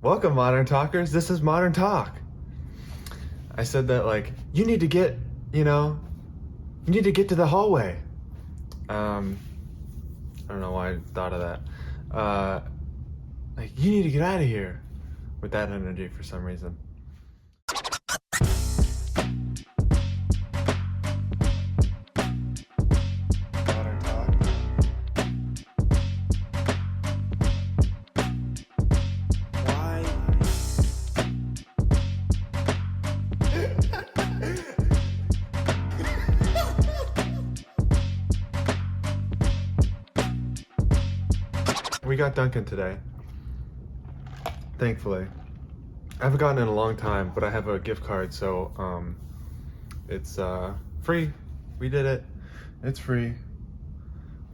Welcome, Modern Talkers. This is Modern Talk. I said that, like, you need to get to the hallway. I don't know why I thought of that. Like, you need to get out of here with that energy for some reason. Modern Talk. Why? We got Dunkin' today. Thankfully. I haven't gotten it in a long time, but I have a gift card, so it's free. We did it. It's free.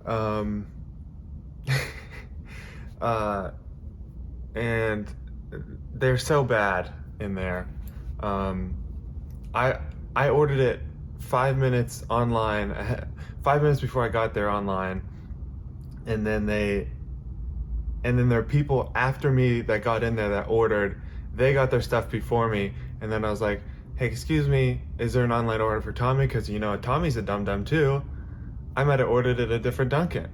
And they're so bad in there. I ordered it 5 minutes online, 5 minutes before I got there online, and then there are people after me that got in there that ordered. They got their stuff before me, and then I was like, hey, excuse me, is there an online order for Tommy? Because, Tommy's a dum-dum too. I might have ordered at a different Dunkin'.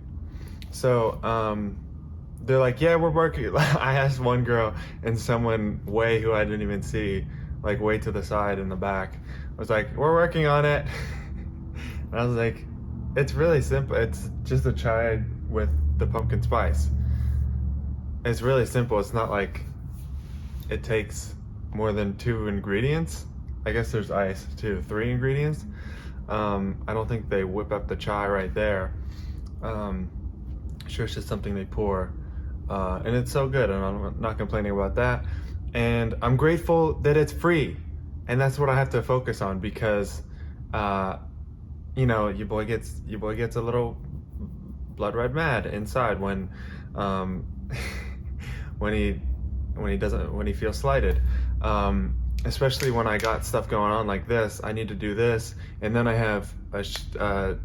So they're like, yeah, we're working. I asked one girl, and someone who I didn't even see, like way to the side in the back, was like, we're working on it. And I was like, it's really simple. It's just a chai with the pumpkin spice. It's really simple. It's not like it takes more than 2 ingredients. I guess there's ice too, 3 ingredients. I don't think they whip up the chai right there. Sure, it's just something they pour. And it's so good, and I'm not complaining about that. And I'm grateful that it's free. And that's what I have to focus on, because your boy gets a little blood red mad inside when when he feels slighted, especially when I got stuff going on like this. I need to do this, and then I have a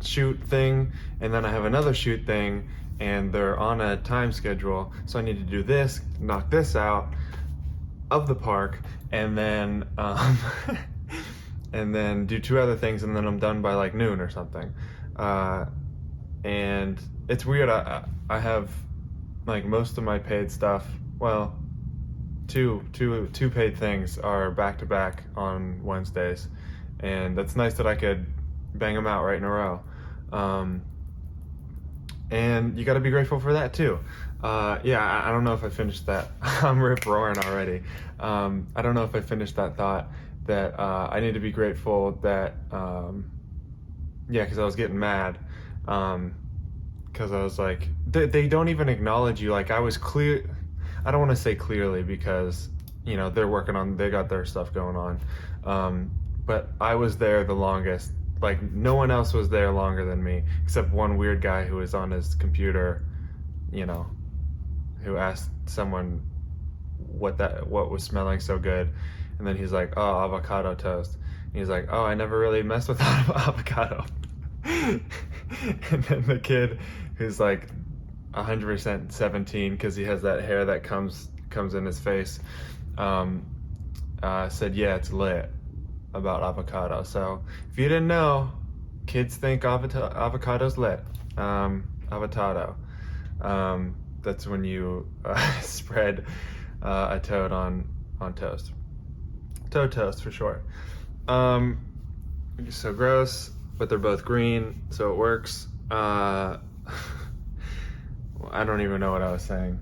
shoot thing, and then I have another shoot thing, and they're on a time schedule, so I need to do this, knock this out of the park, and then and then do 2 other things, and then I'm done by like noon or something. And it's weird. I have like most of my paid stuff. Well, two paid things are back to back on Wednesdays, and that's nice that I could bang them out right in a row. And you got to be grateful for that too. I don't know if I finished that. I'm rip roaring already. I don't know if I finished that thought that I need to be grateful that because I was getting mad. Because I was like, they don't even acknowledge you. Like, I was clear. I don't want to say clearly, because they got their stuff going on. But I was there the longest. Like, no one else was there longer than me, except one weird guy who was on his computer, who asked someone what was smelling so good, and then he's like, oh, avocado toast. And he's like, oh, I never really messed with avocado. And then the kid who's like 100% 17, because he has that hair that comes in his face, said, yeah, it's lit about avocado. So if you didn't know, kids think avocado's lit. Avocado. That's when you spread a toad on toast. Toad toast for short. So gross, but they're both green, so it works. I don't even know what I was saying.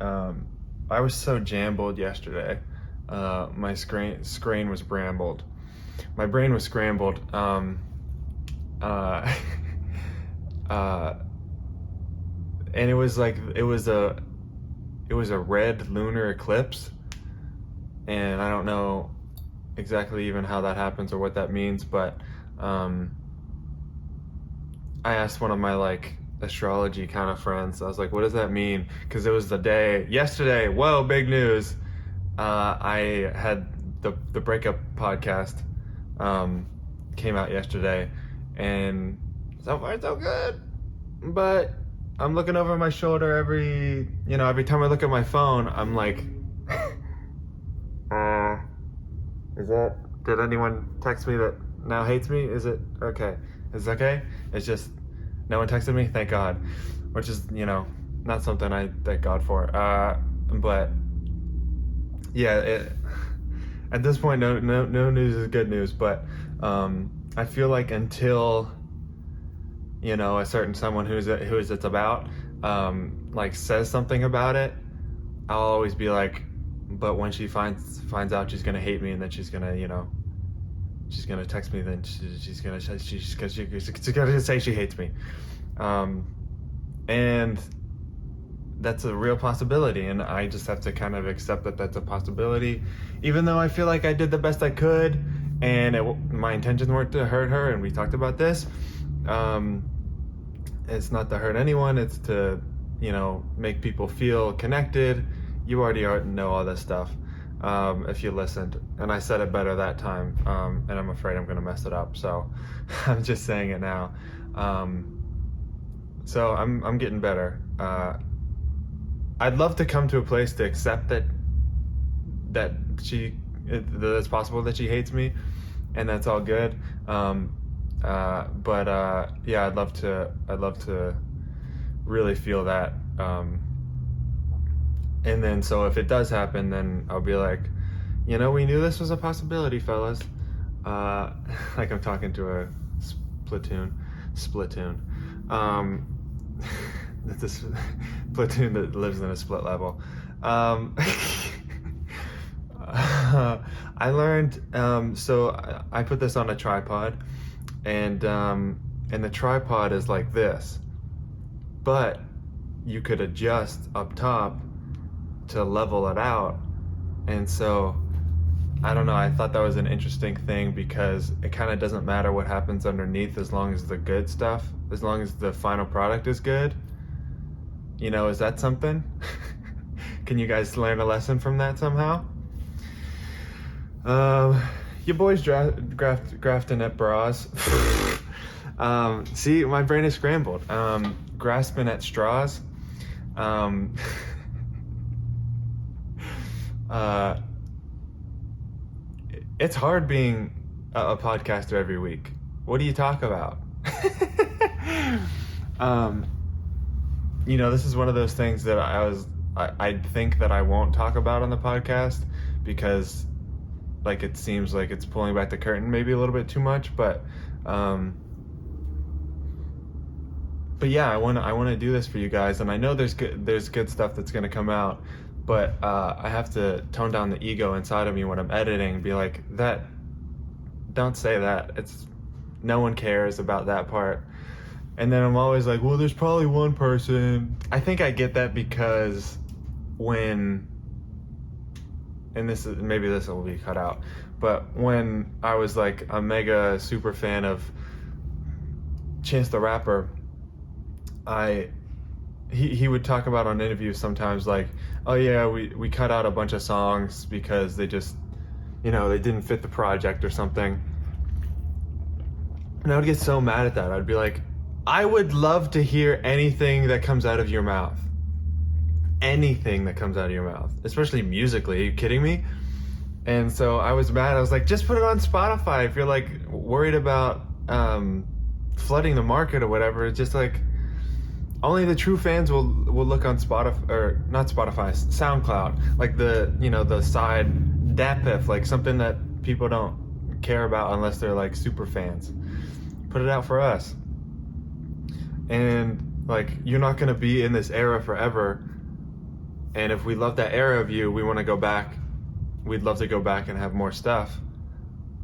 I was so jambled yesterday. My screen was brambled. My brain was scrambled. And it was a red lunar eclipse, and I don't know exactly even how that happens or what that means, but I asked one of my astrology kind of friends. I was like, what does that mean? Because it was the day yesterday. Whoa, big news. I had the breakup podcast came out yesterday, and so far so good, but I'm looking over my shoulder every time I look at my phone. I'm like Did anyone text me that now hates me? Is it okay? Is it okay? It's just, no one texted me? Thank God. Which is, not something I thank God for. But yeah, at this point, no news is good news. But I feel like until a certain someone who it's about like says something about it, I'll always be like, but when she finds out, she's gonna hate me, and then she's gonna text me, then she's gonna say she hates me, and that's a real possibility, and I just have to kind of accept that that's a possibility, even though I feel like I did the best I could, and my intentions weren't to hurt her, and we talked about this. It's not to hurt anyone, it's to make people feel connected. You already know all this stuff if you listened, and I said it better that time, and I'm afraid I'm going to mess it up, so I'm just saying it now. So I'm getting better. I'd love to come to a place to accept that it's possible that she hates me, and that's all good. But yeah, I'd love to really feel that. And then, so if it does happen, then I'll be like, we knew this was a possibility, fellas. Like I'm talking to a splatoon. This platoon that lives in a split level. I learned, so I put this on a tripod, and the tripod is like this, but you could adjust up top to level it out. And so I don't know, I thought that was an interesting thing, because it kind of doesn't matter what happens underneath as long as the good stuff, as long as the final product is good. Is that something? Can you guys learn a lesson from that somehow? Your boy's grafting at bras. See, my brain is scrambled. Grasping at straws. It's hard being a podcaster every week. What do you talk about? This is one of those things that I think that I won't talk about on the podcast, because like it seems like it's pulling back the curtain maybe a little bit too much, but yeah, I want to do this for you guys, and I know there's good stuff that's going to come out, but I have to tone down the ego inside of me when I'm editing, be like, don't say that. No one cares about that part. And then I'm always like, well, there's probably one person. I think I get that because and maybe this will be cut out, but when I was like a mega super fan of Chance the Rapper, he would talk about on interviews sometimes like, oh yeah, we cut out a bunch of songs because they just, they didn't fit the project or something. And I would get so mad at that. I'd be like, I would love to hear anything that comes out of your mouth. Anything that comes out of your mouth, especially musically. Are you kidding me? And so I was mad. I was like, just put it on Spotify. If you're like worried about flooding the market or whatever, it's just like, only the true fans will look on Spotify, or not Spotify, SoundCloud, like the side DAPIF, like something that people don't care about unless they're like super fans. Put it out for us. And like, you're not going to be in this era forever, and if we love that era of you, we want to go back. We'd love to go back and have more stuff.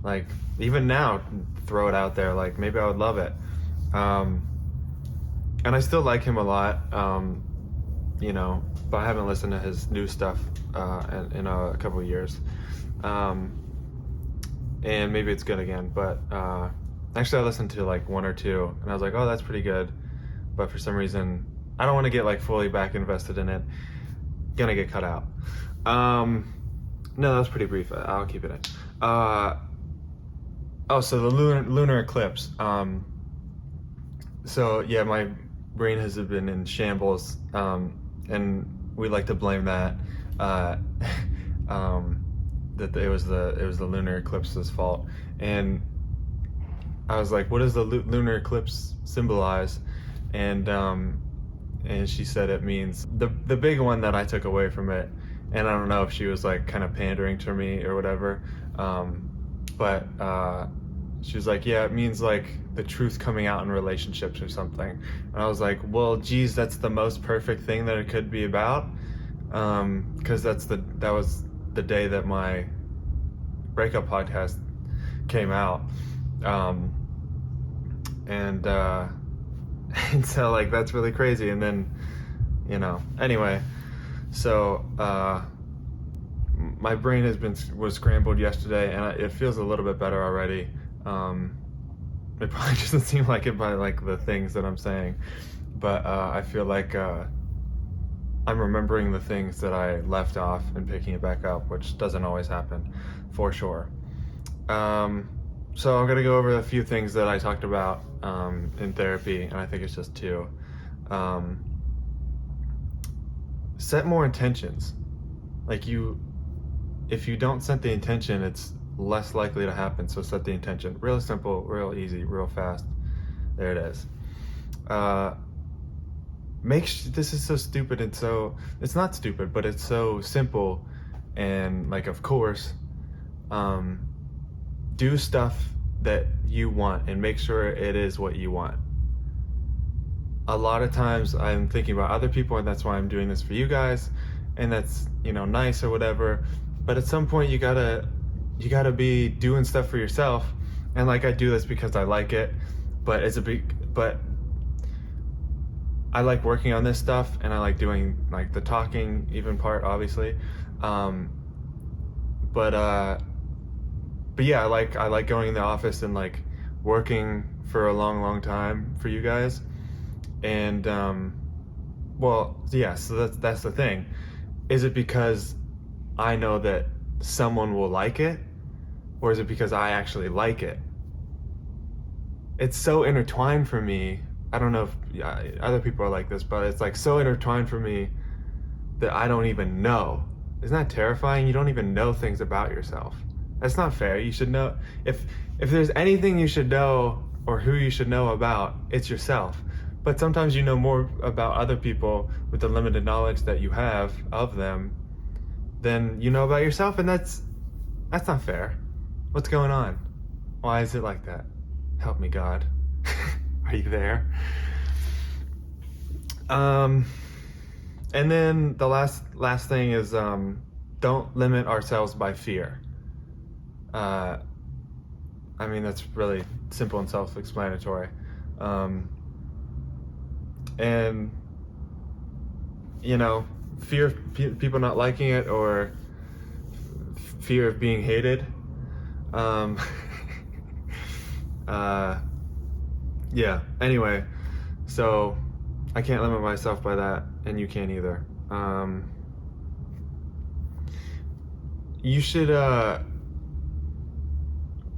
Like, even now, throw it out there, like maybe I would love it. And I still like him a lot, but I haven't listened to his new stuff in a couple of years. And maybe it's good again, but actually I listened to like one or two, and I was like, oh, that's pretty good. But for some reason, I don't want to get like fully back invested in it. Gonna get cut out. No, that was pretty brief. I'll keep it in. So the lunar eclipse. So yeah, my brain has been in shambles, and we like to blame that. The that it was the lunar eclipse's fault, and I was like, what does the lunar eclipse symbolize? And she said it means the big one that I took away from it, and I don't know if she was like kind of pandering to me or whatever, but she was like, yeah, it means like the truth coming out in relationships or something. And I was like, well, geez, that's the most perfect thing that it could be about, because that was the day that my breakup podcast came out, and and so like that's really crazy. And then anyway, so my brain was scrambled yesterday, and it feels a little bit better already. It probably doesn't seem like it by like the things that I'm saying, but I feel like I'm remembering the things that I left off and picking it back up, which doesn't always happen, for sure. So I'm gonna go over a few things that I talked about in therapy, and I think it's just two. Set more intentions. Like if you don't set the intention, it's less likely to happen. So set the intention. Real simple, real easy, real fast. There it is. This is so stupid, and so it's not stupid, but it's so simple, and like, of course, do stuff that you want and make sure it is what you want. A lot of times I'm thinking about other people, and that's why I'm doing this for you guys, and that's nice or whatever, but at some point you gotta be doing stuff for yourself. And like, I do this because I like it, but I like working on this stuff, and I like doing like the talking even part, obviously. But yeah, I like going in the office and like working for a long time for you guys. And well, yeah, so that's the thing. Is it because I know that someone will like it, or is it because I actually like it? It's so intertwined for me. I don't know if other people are like this, but it's like so intertwined for me that I don't even know. Isn't that terrifying? You don't even know things about yourself. That's not fair. You should know. If there's anything you should know, or who you should know about, it's yourself. But sometimes you know more about other people with the limited knowledge that you have of them than you know about yourself, and that's not fair. What's going on? Why is it like that? Help me, God. Are you there? And then the last thing is, don't limit ourselves by fear. I mean, that's really simple and self-explanatory. And fear of people not liking it, or fear of being hated. Yeah, anyway, so I can't limit myself by that, and you can't either. You should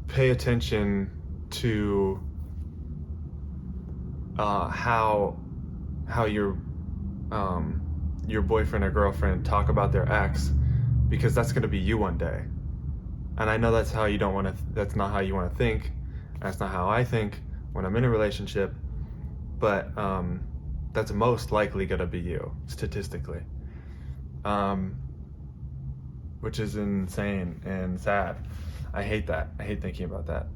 pay attention to how your boyfriend or girlfriend talk about their ex, because that's going to be you one day. And I know that's how you don't want to. That's not how you want to think. That's not how I think when I'm in a relationship. But that's most likely going to be you, statistically. Which is insane and sad. I hate that. I hate thinking about that.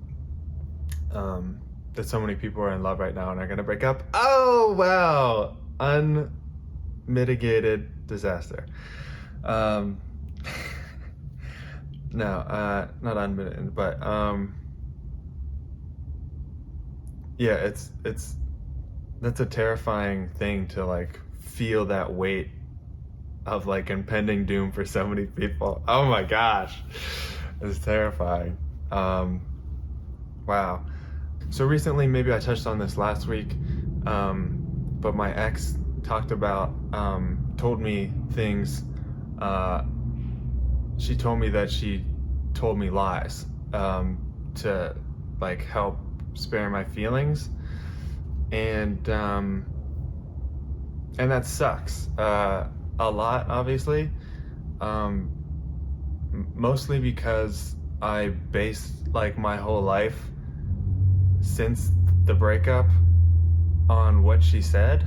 That so many people are in love right now and are going to break up. Oh, wow. Unmitigated disaster. No, not unmitigated, but yeah, it's that's a terrifying thing to like feel that weight of like impending doom for so many people. Oh my gosh, it's terrifying. Wow. So recently, maybe I touched on this last week, but my ex told me things. She told me that she told me lies to like help spare my feelings, and that sucks a lot, obviously. mostly because I based like my whole life since the breakup on what she said,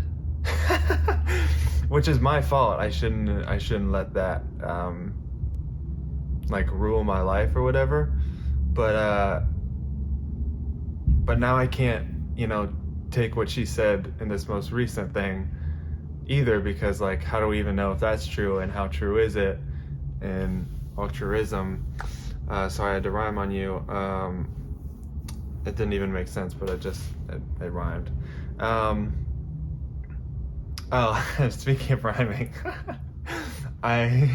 which is my fault. I shouldn't let that like rule my life or whatever. But now I can't, take what she said in this most recent thing either, because like, how do we even know if that's true, and how true is it, and altruism. So I had to rhyme on you. It didn't even make sense, but it rhymed. Speaking of rhyming, I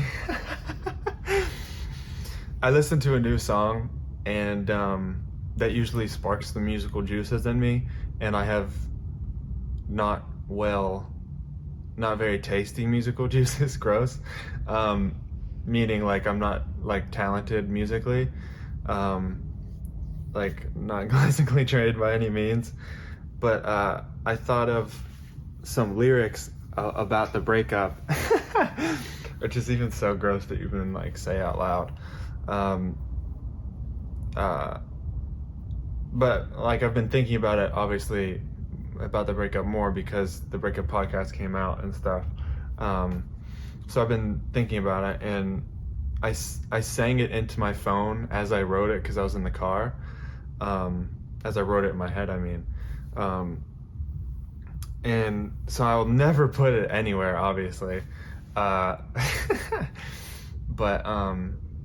I listened to a new song, and that usually sparks the musical juices in me, and I have not very tasty musical juices. Gross. Meaning like I'm not like talented musically, like not classically trained by any means, but I thought of some lyrics about the breakup, which is even so gross to even like say out loud. But like I've been thinking about it, obviously, about the breakup more because the breakup podcast came out and stuff. So I've been thinking about it, and I sang it into my phone as I wrote it because I was in the car. As I wrote it in my head, I mean. And so I will never put it anywhere, obviously. But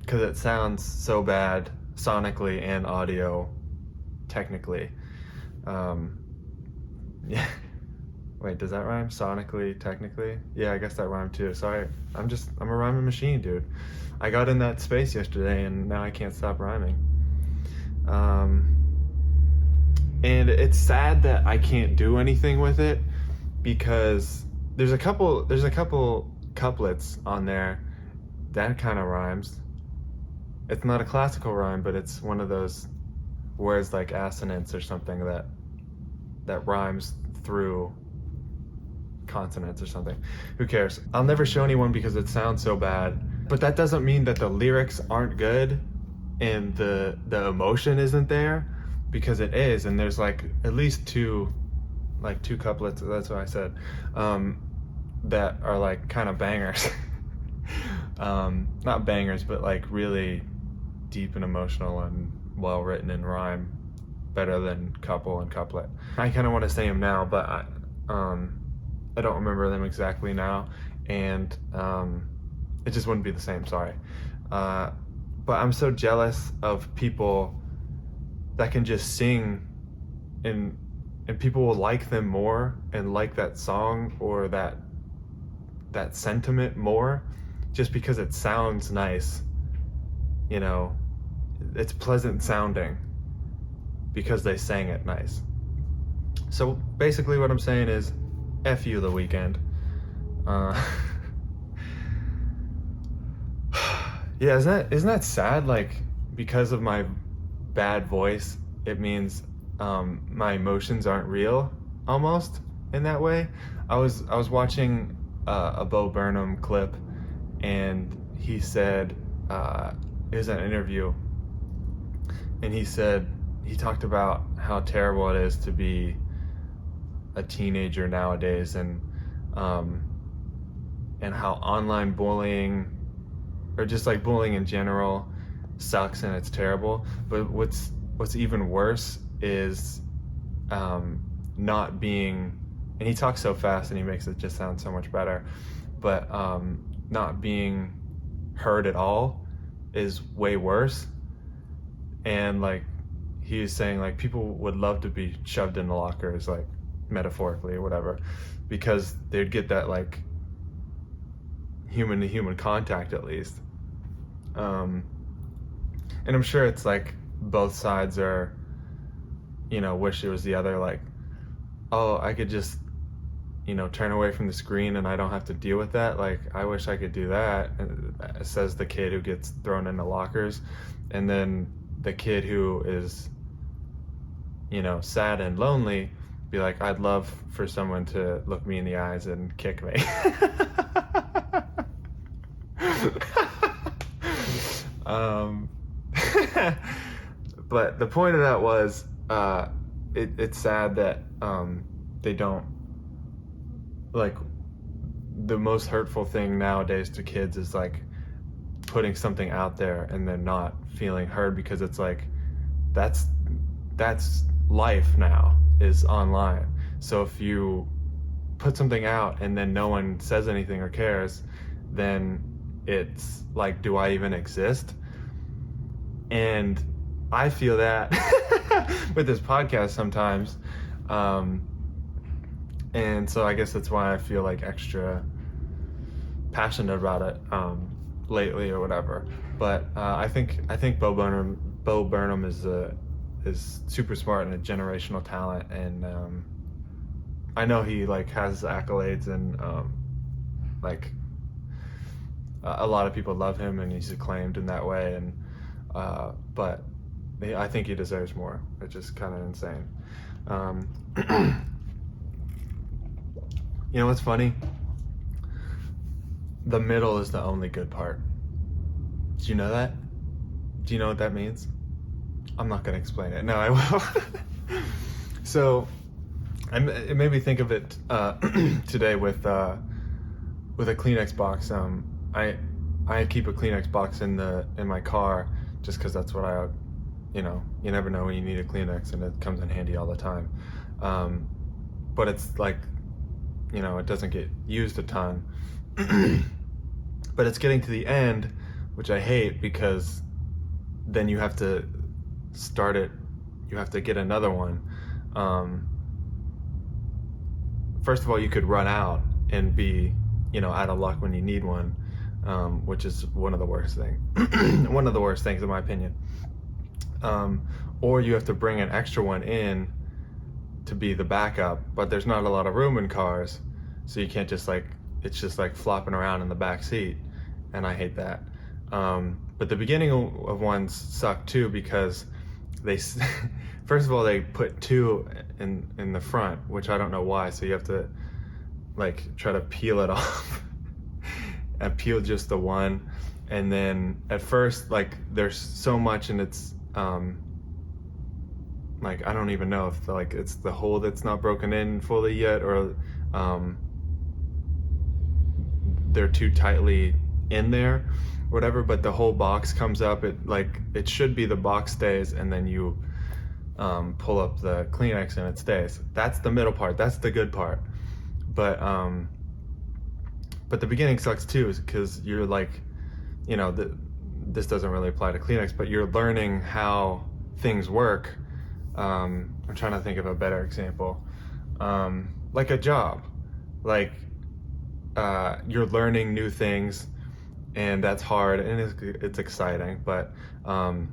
because it sounds so bad sonically and audio technically. Yeah. Wait, does that rhyme? Sonically, technically? Yeah, I guess that rhymed too. Sorry, I'm a rhyming machine, dude. I got in that space yesterday, and now I can't stop rhyming. And it's sad that I can't do anything with it, because there's a couple couplets on there that kind of rhymes. It's not a classical rhyme, but it's one of those words like assonance or something that rhymes through consonants or something. Who cares? I'll never show anyone because it sounds so bad, but that doesn't mean that the lyrics aren't good and the emotion isn't there, because it is. And there's like at least two couplets, that's what I said, that are like kind of bangers. Not bangers, but like really deep and emotional and well written and rhyme better than couple and couplet. I kind of want to say them now, but I don't remember them exactly now, and it just wouldn't be the same. Sorry. But I'm so jealous of people that can just sing, and people will like them more and like that song or that sentiment more just because it sounds nice. It's pleasant sounding because they sang it nice. So basically what I'm saying is, F you, The Weeknd. Yeah, isn't that sad? Like, because of my bad voice, it means my emotions aren't real, almost, in that way. I was watching a Bo Burnham clip, and he said, it was an interview, and he talked about how terrible it is to be a teenager nowadays, and how online bullying, or just like bullying in general, sucks and it's terrible. But what's even worse is not being, and he talks so fast and he makes it just sound so much better, but not being heard at all is way worse. And like he was saying, like, people would love to be shoved into lockers, like metaphorically or whatever, because they'd get that like human to human contact at least. And I'm sure it's like both sides are, wish it was the other, like, oh, I could just, turn away from the screen and I don't have to deal with that. Like, I wish I could do that, says the kid who gets thrown into lockers. And then the kid who is, sad and lonely, be like, I'd love for someone to look me in the eyes and kick me. um, but the point of that was, it's sad that they don't, like, the most hurtful thing nowadays to kids is like putting something out there and then not feeling heard, because it's like that's life now is online. So if you put something out and then no one says anything or cares, then it's like, do I even exist? And I feel that with this podcast sometimes. And so I guess that's why I feel like extra passionate about it lately or whatever. But I think Bo Burnham is super smart and a generational talent, and I know he like has accolades, and like a lot of people love him and he's acclaimed in that way, and but I think he deserves more, which is kind of insane. You know what's funny? The middle is the only good part. Do you know that? Do you know what that means? I'm not going to explain it. No, I will. So, it made me think of it today with a Kleenex box. I keep a Kleenex box in my car just because that's what you never know when you need a Kleenex, and it comes in handy all the time. But it's like, it doesn't get used a ton. But it's getting to the end, which I hate, because then you have to start it. You have to get another one. First of all, you could run out and be, out of luck when you need one, which is one of the worst things. One of the worst things, in my opinion. Or you have to bring an extra one in to be the backup, but there's not a lot of room in cars, so you can't just it's just like flopping around in the back seat, and I hate that. But the beginning of ones suck too, because they first of all, they put two in the front, which I don't know why, so you have to like try to peel it off and peel just the one. And then at first, like, there's so much, and it's like, I don't even know if it's the hole that's not broken in fully yet, or they're too tightly in there, whatever. But the whole box comes up. It should be the box stays, and then you pull up the Kleenex and it stays. That's the middle part. That's the good part. But the beginning sucks too, because you're like, this doesn't really apply to Kleenex, but you're learning how things work. I'm trying to think of a better example. Like a job, like you're learning new things, and that's hard, and it's exciting. But for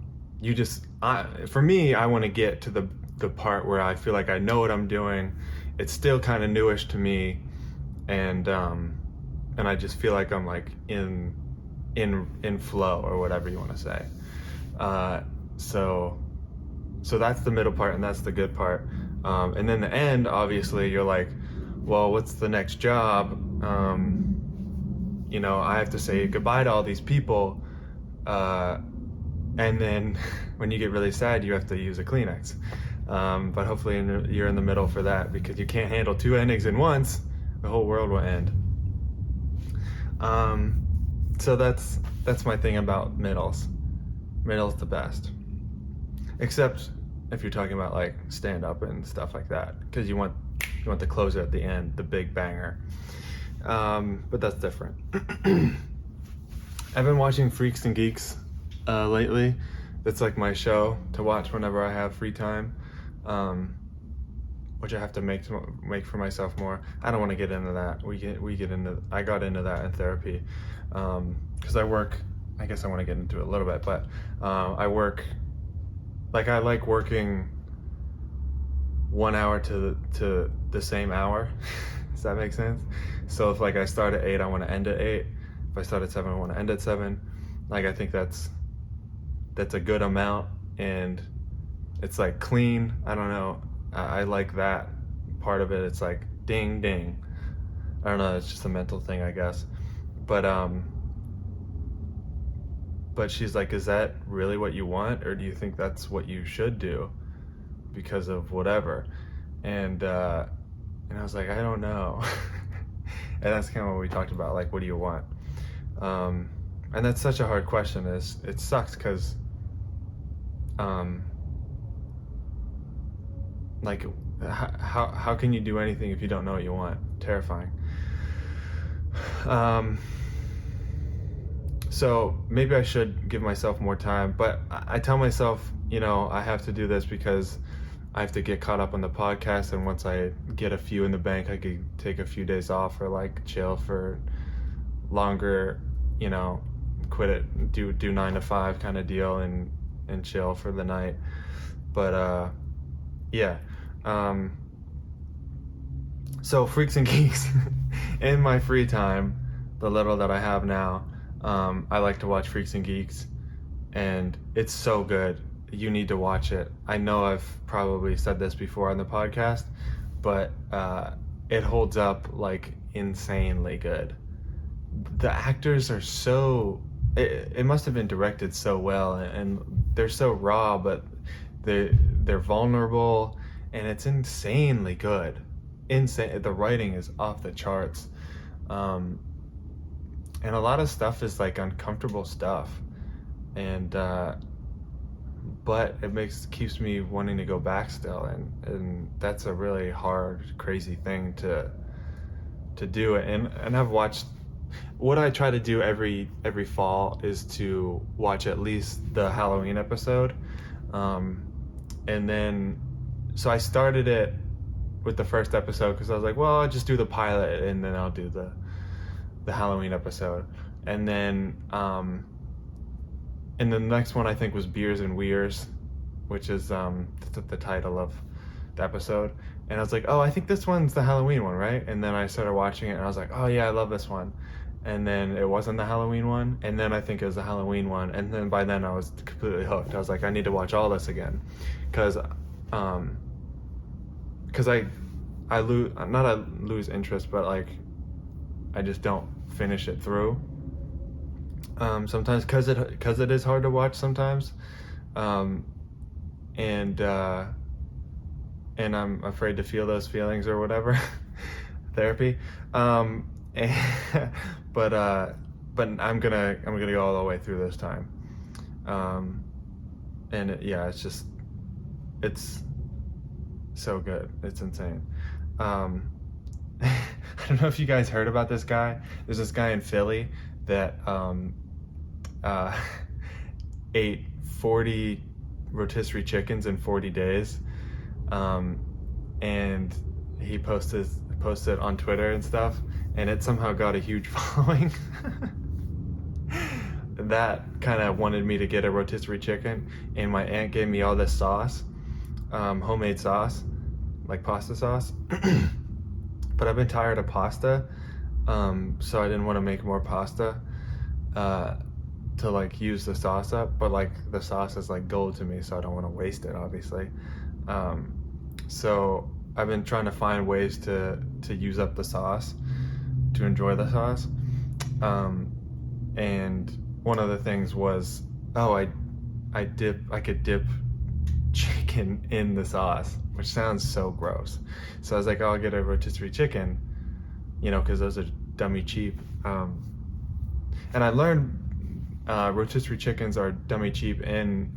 me, I want to get to the part where I feel like I know what I'm doing. It's still kind of newish to me, and I just feel like I'm like in flow, or whatever you want to say. So that's the middle part, and that's the good part. And then the end, obviously, you're like, well, what's the next job? I have to say goodbye to all these people. And then when you get really sad, you have to use a Kleenex. But hopefully you're in the middle for that, because you can't handle two endings at once. The whole world will end. So that's my thing about middles. Middle's the best. Except if you're talking about like stand up and stuff like that, because you want the closer at the end, the big banger. But that's different. I've been watching Freaks and Geeks lately. That's like my show to watch whenever I have free time, which I have to make for myself more. I don't want to get into that. I got into that in therapy, because I work. I guess I want to get into it a little bit, but I work. Like, I like working 1 hour to the same hour. Does that make sense? So if like I start at 8, I want to end at 8. If I start at 7, I want to end at 7. Like, I think that's a good amount, and it's like clean. I don't know. I like that part of it. It's like ding ding. I don't know. It's just a mental thing, I guess. But but she's like, is that really what you want, or do you think that's what you should do because of whatever? And I was like, I don't know. And that's kind of what we talked about, like, what do you want? And that's such a hard question. It sucks because like, how can you do anything if you don't know what you want? Terrifying. So maybe I should give myself more time, but I tell myself, I have to do this because I have to get caught up on the podcast, and once I get a few in the bank, I could take a few days off or like chill for longer, quit it, do 9 to 5 kind of deal, and chill for the night. But yeah. So Freaks and Geeks, in my free time, the little that I have now, I like to watch Freaks and Geeks, and it's so good. You need to watch it. I know I've probably said this before on the podcast, but it holds up like insanely good. The actors are so, it must have been directed so well, and they're so raw, but they're vulnerable, and it's insanely good. Insane. The writing is off the charts. And a lot of stuff is like uncomfortable stuff, and but it keeps me wanting to go back still, and that's a really hard, crazy thing to do. And I've watched, what I try to do every fall is to watch at least the Halloween episode, and then so I started it with the first episode because I was like, well, I'll just do the pilot and then I'll do the Halloween episode. And then and the next one I think was Beers and Weirs, which is the title of the episode. And I was like, oh, I think this one's the Halloween one, right? And then I started watching it and I was like, oh yeah, I love this one. And then it wasn't the Halloween one, and then I think it was the Halloween one, and then by then I was completely hooked. I was like, I need to watch all this again, because I lose interest, but like I just don't finish it through. Sometimes because it is hard to watch sometimes, and I'm afraid to feel those feelings or whatever. Therapy. But I'm gonna go all the way through this time. And it's so good. It's insane. I don't know if you guys heard about this guy. There's this guy in Philly that ate 40 rotisserie chickens in 40 days, and he posted on Twitter and stuff, and it somehow got a huge following. That kind of wanted me to get a rotisserie chicken, and my aunt gave me all this sauce, homemade sauce, like pasta sauce. But I've been tired of pasta, so I didn't want to make more pasta to like use the sauce up, but like the sauce is like gold to me, so I don't want to waste it, obviously. So I've been trying to find ways to use up the sauce, to enjoy the sauce. And one of the things was, I could dip chicken in the sauce, which sounds so gross. So I was like, I'll get a rotisserie chicken, because those are dummy cheap. And I learned rotisserie chickens are dummy cheap in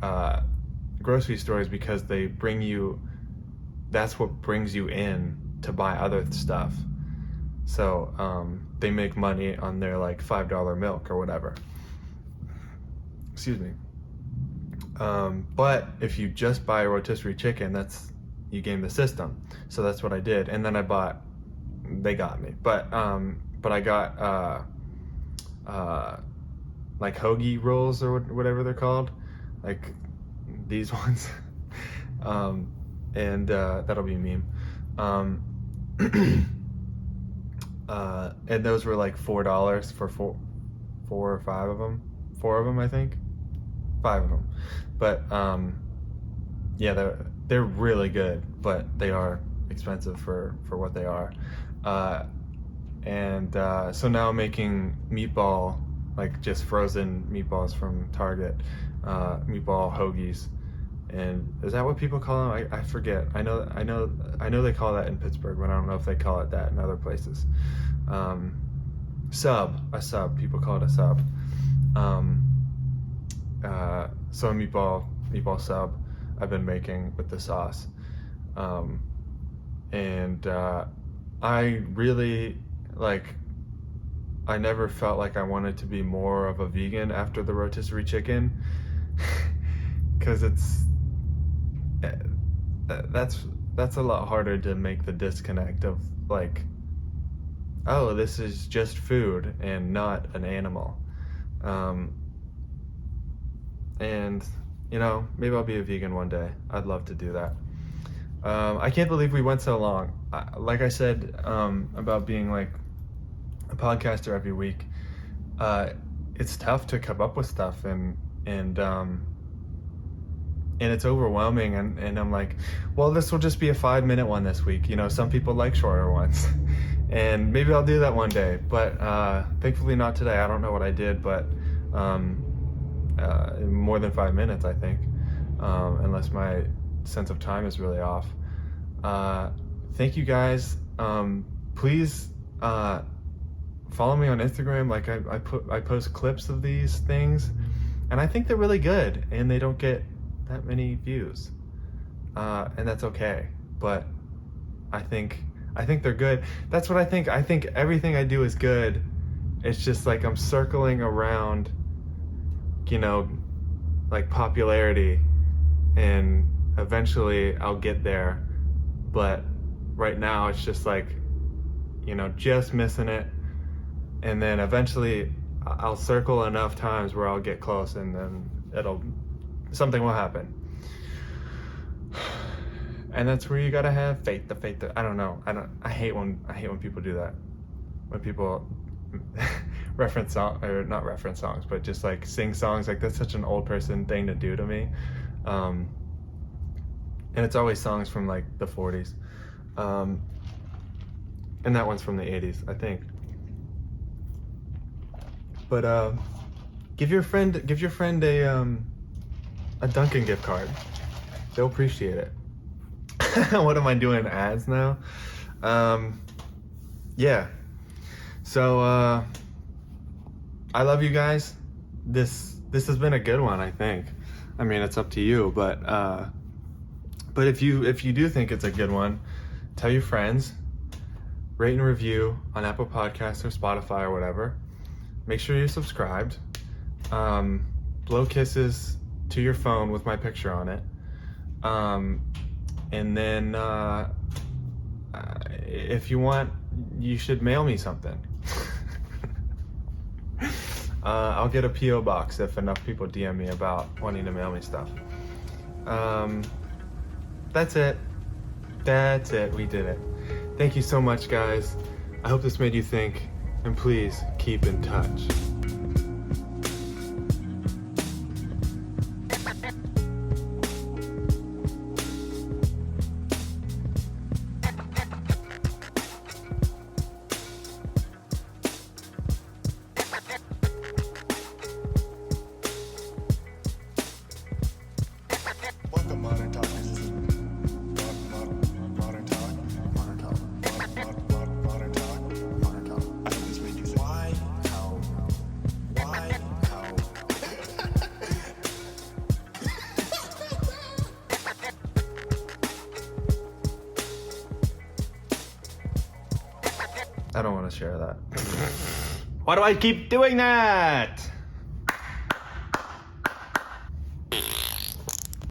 grocery stores because that's what brings you in to buy other stuff. So they make money on their like $5 milk or whatever. Excuse me. But if you just buy a rotisserie chicken, you game the system. So that's what I did. And then they got me. But I got like hoagie rolls or whatever they're called, like these ones. And that'll be a meme. And those were like $4 for four or five of them. 4 of them, I think. 5 of them. But yeah, they're really good, but they are expensive for what they are. And so now I'm making meatball like just frozen meatballs from Target, meatball hoagies. And is that what people call them? I forget. I know they call that in Pittsburgh, but I don't know if they call it that in other places. A sub. People call it a sub. So a meatball sub I've been making with the sauce. And I really, like, I never felt like I wanted to be more of a vegan after the rotisserie chicken, because that's a lot harder to make the disconnect of, like, oh, this is just food and not an animal. And maybe I'll be a vegan one day. I'd love to do that. I can't believe we went so long. Like I said, about being like a podcaster every week, it's tough to come up with stuff, and it's overwhelming, and I'm like, well, this will just be a 5-minute one this week. Some people like shorter ones, and maybe I'll do that one day, but thankfully not today. I don't know what I did, but more than 5 minutes, I think, unless my sense of time is really off. Thank you guys. Please follow me on Instagram. Like, I post clips of these things, and I think they're really good, and they don't get that many views, and that's okay, but I think they're good. That's what I think. I think everything I do is good. It's just like I'm circling around, like popularity, and eventually I'll get there, but right now it's just like, just missing it, and then eventually I'll circle enough times where I'll get close, and then something will happen. And that's where you gotta have faith. I don't know. I hate when people do that. When people reference song, or not reference songs, but just like sing songs. Like, that's such an old person thing to do to me. And it's always songs from like the 40s. And that one's from the 80s, I think. But give your friend a Dunkin' gift card. They'll appreciate it. What am I doing, ads now? Yeah. So I love you guys. This has been a good one, I think. I mean, it's up to you, but if you do think it's a good one, tell your friends, rate and review on Apple Podcasts or Spotify or whatever. Make sure you're subscribed. Blow kisses to your phone with my picture on it. And then if you want, you should mail me something. I'll get a P.O. box if enough people DM me about wanting to mail me stuff. That's it. We did it. Thank you so much, guys. I hope this made you think, and please keep in touch. I don't want to share that. Why do I keep doing that?